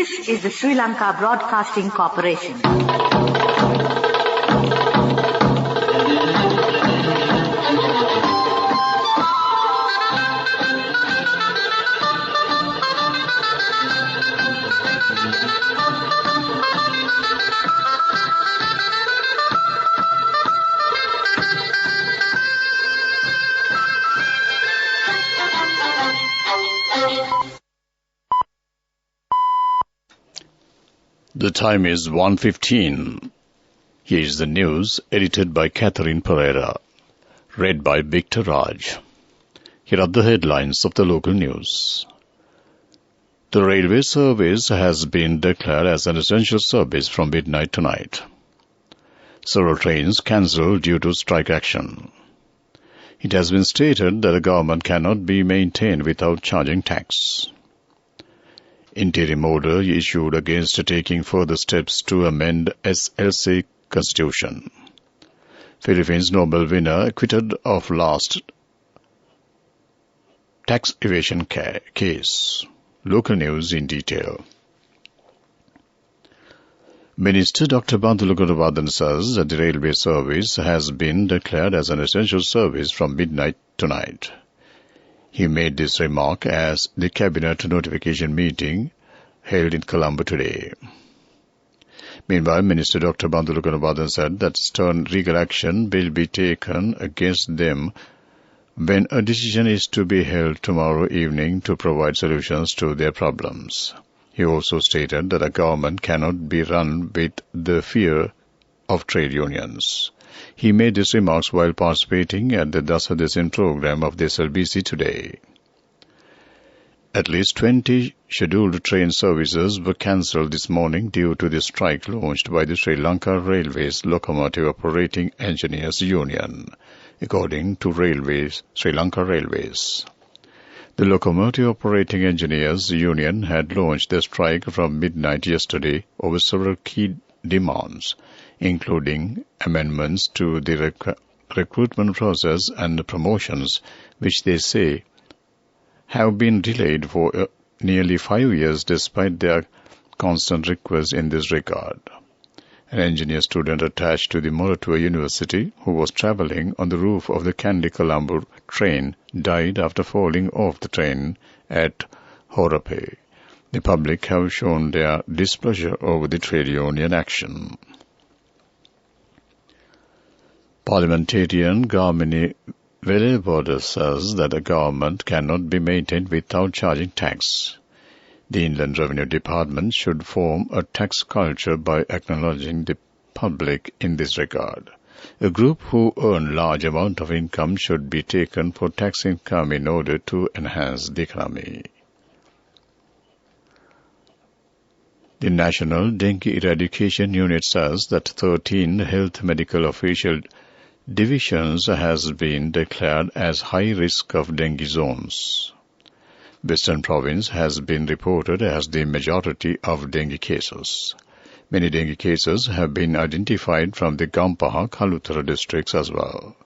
This is the Sri Lanka Broadcasting Corporation. The time is 1:15. Here is the news, edited by Catherine Pereira. Read by Victor Raj. Here are the headlines of the local news. The railway service has been declared as an essential service from midnight tonight. Several trains cancelled due to strike action. It has been stated that the government cannot be maintained without charging tax. Interim order issued against taking further steps to amend SLBC Constitution. Philippines Nobel winner acquitted of last tax evasion case. Local news in detail. Minister Dr. Bandulu Gunawardene says that the railway service has been declared as an essential service from midnight tonight. He made this remark as the Cabinet notification meeting held in Colombo today. Meanwhile, Minister Dr. Bandulu Gunawardene said that stern legal action will be taken against them when a decision is to be held tomorrow evening to provide solutions to their problems. He also stated that a government cannot be run with the fear of trade unions. He made these remarks while participating at the Dasadesin program of the SLBC today. At least 20 scheduled train services were cancelled this morning due to the strike launched by the Sri Lanka Railways Locomotive Operating Engineers Union, according to Sri Lanka Railways. The Locomotive Operating Engineers Union had launched the strike from midnight yesterday over several key demands, including amendments to the recruitment process and promotions, which they say have been delayed for nearly 5 years despite their constant requests in this regard. An engineer student attached to the Moratuwa University who was travelling on the roof of the Kandy-Colombo train died after falling off the train at Horape. The public have shown their displeasure over the trade union action. Parliamentarian Gamini Velevoda says that a government cannot be maintained without charging tax. The Inland Revenue Department should form a tax culture by acknowledging the public in this regard. A group who earn large amount of income should be taken for tax income in order to enhance the economy. The National Dengue Eradication Unit says that 13 health medical official divisions has been declared as high risk of dengue zones. Western Province has been reported as the majority of dengue cases. Many dengue cases have been identified from the Gampaha, Kalutara districts as well.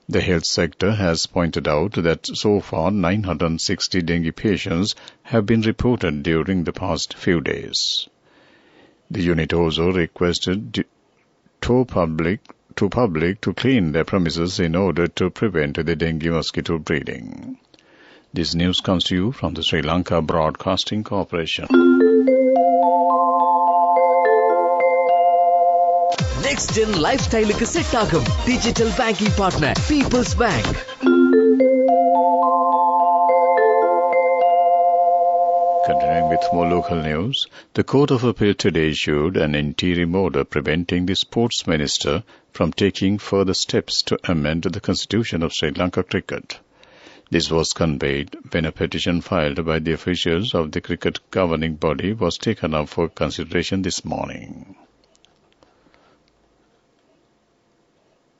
The health sector has pointed out that so far 960 dengue patients have been reported during the past few days. The unit also requested to public to clean their premises in order to prevent the dengue mosquito breeding. This news comes to you from the Sri Lanka Broadcasting Corporation. Next Gen Lifestyle ku set agum digital banking partner People's Bank. Continuing with more local news, the Court of Appeal today issued an interim order preventing the sports minister from taking further steps to amend the constitution of Sri Lanka cricket. This was conveyed when a petition filed by the officials of the cricket governing body was taken up for consideration this morning.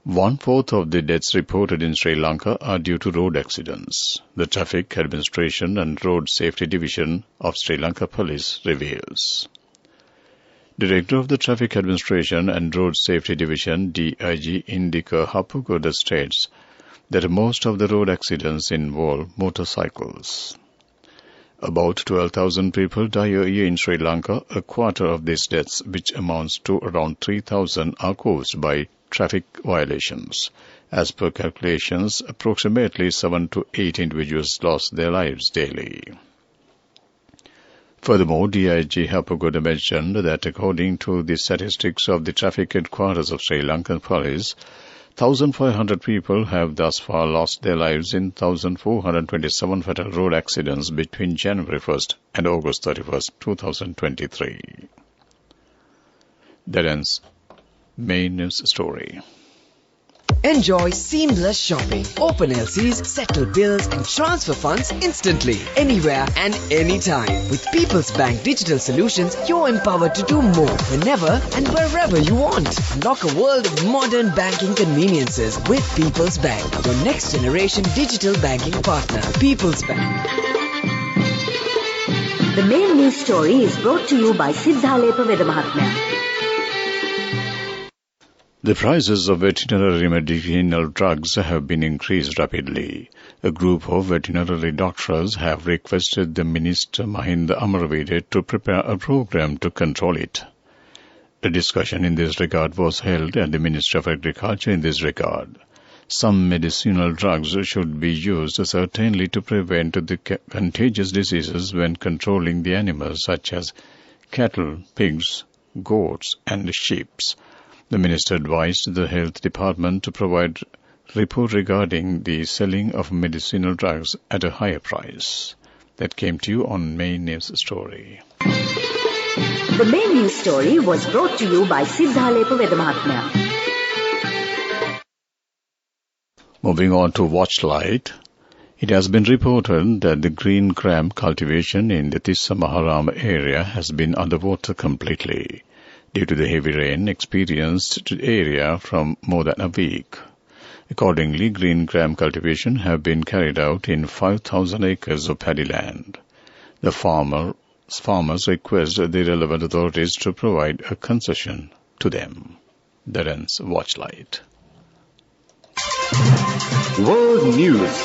1/4 of the deaths reported in Sri Lanka are due to road accidents. The Traffic Administration and Road Safety Division of Sri Lanka Police reveals. Director of the Traffic Administration and Road Safety Division, DIG Indika Hapugoda, states that most of the road accidents involve motorcycles. About 12,000 people die a year in Sri Lanka. A quarter of these deaths, which amounts to around 3,000, are caused by traffic violations. As per calculations, approximately 7 to 8 individuals lost their lives daily. Furthermore, DIG Hapagoda mentioned that according to the statistics of the Traffic Headquarters of Sri Lankan Police, 1,500 people have thus far lost their lives in 1,427 fatal road accidents between January 1st and August 31st, 2023. That ends main news story. Enjoy seamless shopping. Open LCs, settle bills and transfer funds instantly, anywhere and anytime. With People's Bank Digital Solutions, you're empowered to do more whenever and wherever you want. Unlock a world of modern banking conveniences with People's Bank, your next generation digital banking partner. People's Bank. The main news story is brought to you by Siddhalepa Vedamahatmya. The prices of veterinary medicinal drugs have been increased rapidly. A group of veterinary doctors have requested the Minister Mahinda Amaravede to prepare a program to control it. A discussion in this regard was held at the Ministry of Agriculture in this regard. Some medicinal drugs should be used certainly to prevent the contagious diseases when controlling the animals such as cattle, pigs, goats and sheep. The Minister advised the Health Department to provide report regarding the selling of medicinal drugs at a higher price. That came to you on Main News Story. The main news story was brought to you by Siddhalepa Vedamahatmya. Moving on to Watchlight. It has been reported that the green gram cultivation in the Tissa Maharam area has been underwater completely due to the heavy rain experienced in the area from more than a week. Accordingly, green gram cultivation have been carried out in 5,000 acres of paddy land. The farmers request the relevant authorities to provide a concession to them. That ends Watchlight. World News,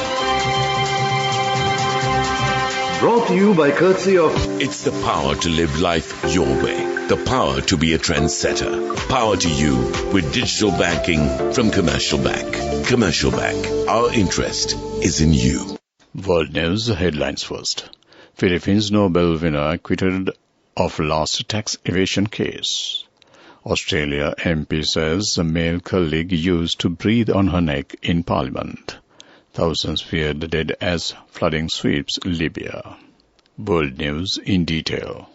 brought to you by courtesy of It's the power to live life your way. The power to be a trendsetter. Power to you with digital banking from Commercial Bank. Commercial Bank. Our interest is in you. World News headlines first. Philippines Nobel winner acquitted of last tax evasion case. Australia MP says a male colleague used to breathe on her neck in Parliament. Thousands feared dead as flooding sweeps Libya. World News in detail.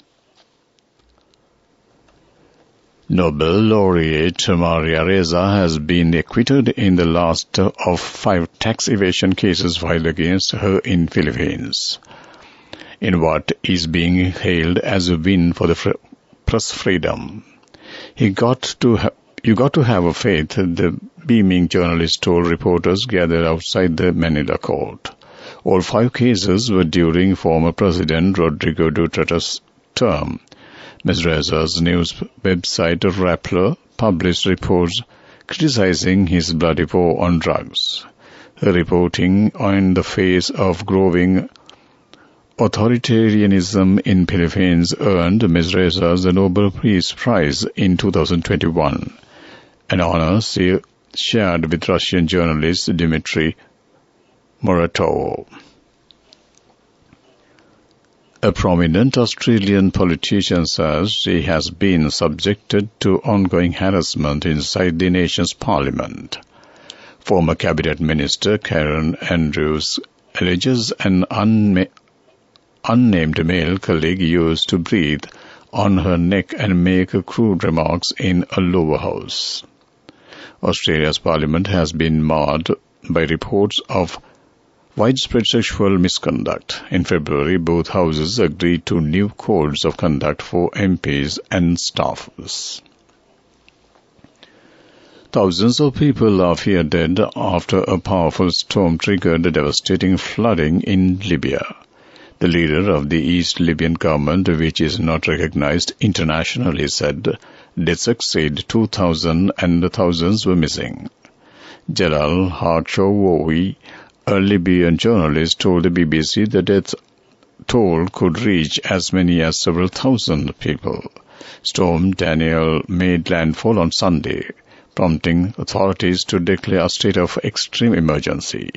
Nobel laureate Maria Reza has been acquitted in the last of 5 tax evasion cases filed against her in Philippines, in what is being hailed as a win for the press freedom. You got to have a faith, the beaming journalist told reporters gathered outside the Manila court. All 5 cases were during former President Rodrigo Duterte's term. Ms. Reza's news website Rappler published reports criticizing his bloody war on drugs. Her reporting on the face of growing authoritarianism in Philippines earned Ms. Reza the Nobel Peace Prize in 2021, an honor she shared with Russian journalist Dmitry Muratov. A prominent Australian politician says she has been subjected to ongoing harassment inside the nation's parliament. Former cabinet minister Karen Andrews alleges an unnamed male colleague used to breathe on her neck and make crude remarks in a lower house. Australia's parliament has been marred by reports of widespread sexual misconduct. In February, both houses agreed to new codes of conduct for MPs and staffers. Thousands of people are feared dead after a powerful storm triggered devastating flooding in Libya. The leader of the East Libyan government, which is not recognized internationally, said deaths exceed 2,000 and thousands were missing. Jalal Harchouri, a Libyan journalist, told the BBC the deaths toll could reach as many as several thousand people. Storm Daniel made landfall on Sunday, prompting authorities to declare a state of extreme emergency.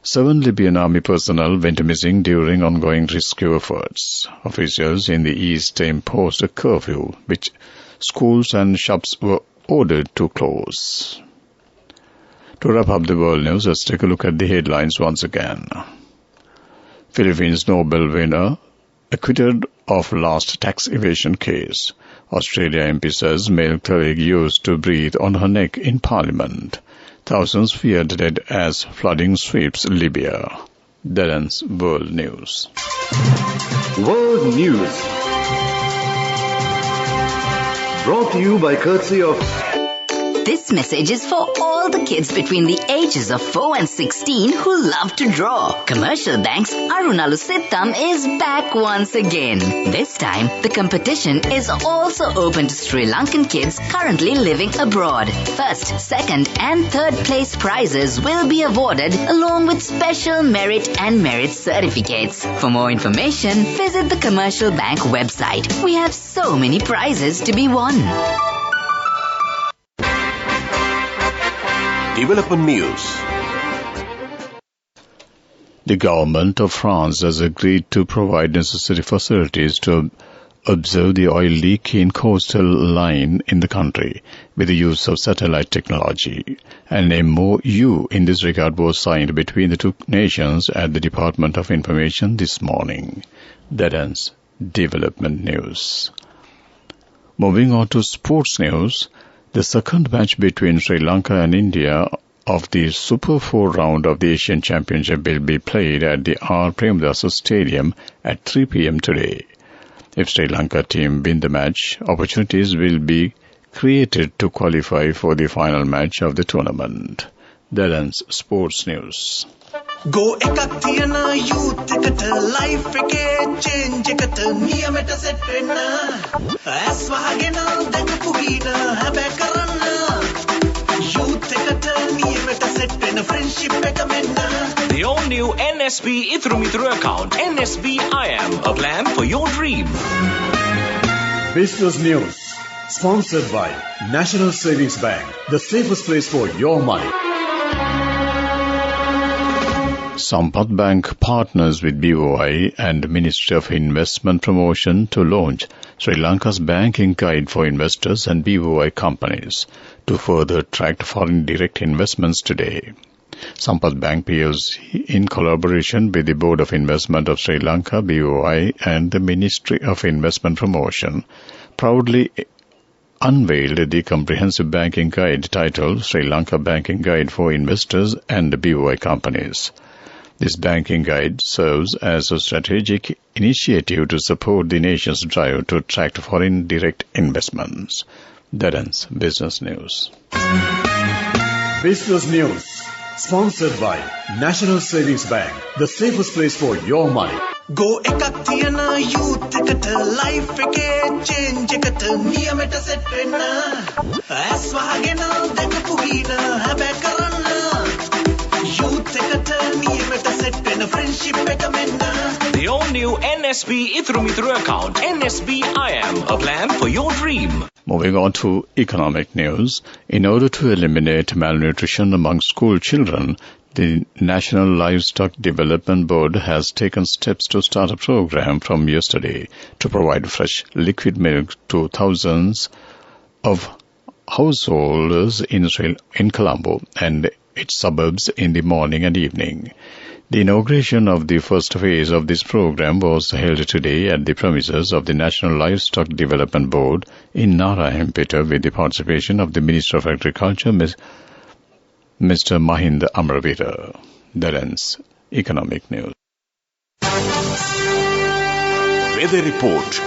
7 Libyan army personnel went missing during ongoing rescue efforts. Officials in the east imposed a curfew, which schools and shops were ordered to close. To wrap up the world news, let's take a look at the headlines once again. Philippines Nobel winner acquitted of last tax evasion case. Australia MP says male colleague used to breathe on her neck in Parliament. Thousands feared dead as flooding sweeps Libya. That ends World News. World News. Brought to you by courtesy of... This message is for all the kids between the ages of 4 and 16 who love to draw. Commercial Bank's Arunalu Sittam is back once again. This time, the competition is also open to Sri Lankan kids currently living abroad. First, second and third place prizes will be awarded along with special merit and merit certificates. For more information, visit the Commercial Bank website. We have so many prizes to be won. Development news. The government of France has agreed to provide necessary facilities to observe the oil leak in coastal line in the country with the use of satellite technology. An MOU in this regard was signed between the two nations at the Department of Information this morning. That ends development news. Moving on to sports news, the second match between Sri Lanka and India of the Super 4 round of the Asian Championship will be played at the R. Premadasa Stadium at 3 p.m. today. If Sri Lanka team win the match, opportunities will be created to qualify for the final match of the tournament. That ends sports news. Go ekak thiyana youth eකට life එකේ change එකට නියමෙට set වෙන්න ඇස් වහගෙන දැකපු ගීන හැබැ කරන්න youth එකට නියමෙට set වෙන friendship එක මෙන්න The all new NSB Ithru Mithru account NSB IM, a plan for your dream. Business News. Sponsored by National Savings Bank, the safest place for your money. Sampath Bank partners with BOI and Ministry of Investment Promotion to launch Sri Lanka's banking guide for investors and BOI companies to further attract foreign direct investments today. Sampath Bank PLC, in collaboration with the Board of Investment of Sri Lanka, BOI, and the Ministry of Investment Promotion, proudly unveiled the comprehensive banking guide titled Sri Lanka Banking Guide for Investors and BOI Companies. This banking guide serves as a strategic initiative to support the nation's drive to attract foreign direct investments. That ends Business News. Business News. Sponsored by National Savings Bank, the safest place for your money. Go ekak thiyana youth එකට life එකේ change එකට නියමෙට set වෙන්න ඇස් වහගෙන දැකපු ගීන හැබැ කරන්න youth එකට නියමෙට set වෙන friendship එක මෙන්න The all new NSB Ithru Mithru account NSB IM, a plan for your dream. Moving on to economic news, in order to eliminate malnutrition among school children, the National Livestock Development Board has taken steps to start a program from yesterday to provide fresh liquid milk to thousands of householders in Colombo and its suburbs in the morning and evening. The inauguration of the first phase of this program was held today at the premises of the National Livestock Development Board in Narayanpeta with the participation of the Minister of Agriculture, Mr. Mahinda Amravita. That ends economic news. Weather report.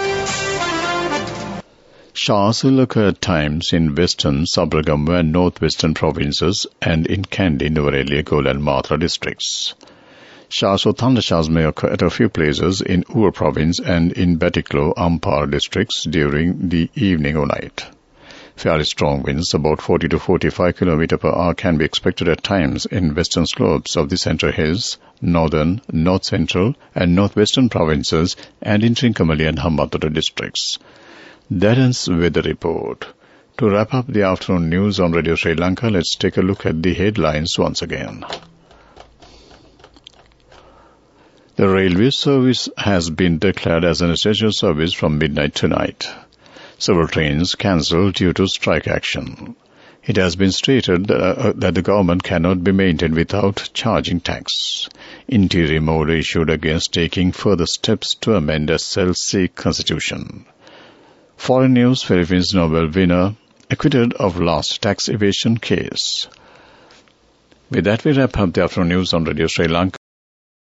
Showers will occur at times in western, Sabaragamu and northwestern provinces and in Kandy, Nuwara Eliya, and Mathura districts. Showers or thundershowers may occur at a few places in Ur province and in Batiklo, Ampar districts during the evening or night. Fairly strong winds, about 40 to 45 km per hour, can be expected at times in western slopes of the Central Hills, northern, north central, and northwestern provinces, and in Trincomalee and Hambantota districts. That ends with the report. To wrap up the afternoon news on Radio Sri Lanka, let's take a look at the headlines once again. The railway service has been declared as an essential service from midnight tonight. Several trains cancelled due to strike action. It has been stated that the government cannot be maintained without charging tax. Interim order issued against taking further steps to amend SLBC constitution. Foreign news: Philippines Nobel winner acquitted of last tax evasion case. With that, we wrap up the afternoon news on Radio Sri Lanka.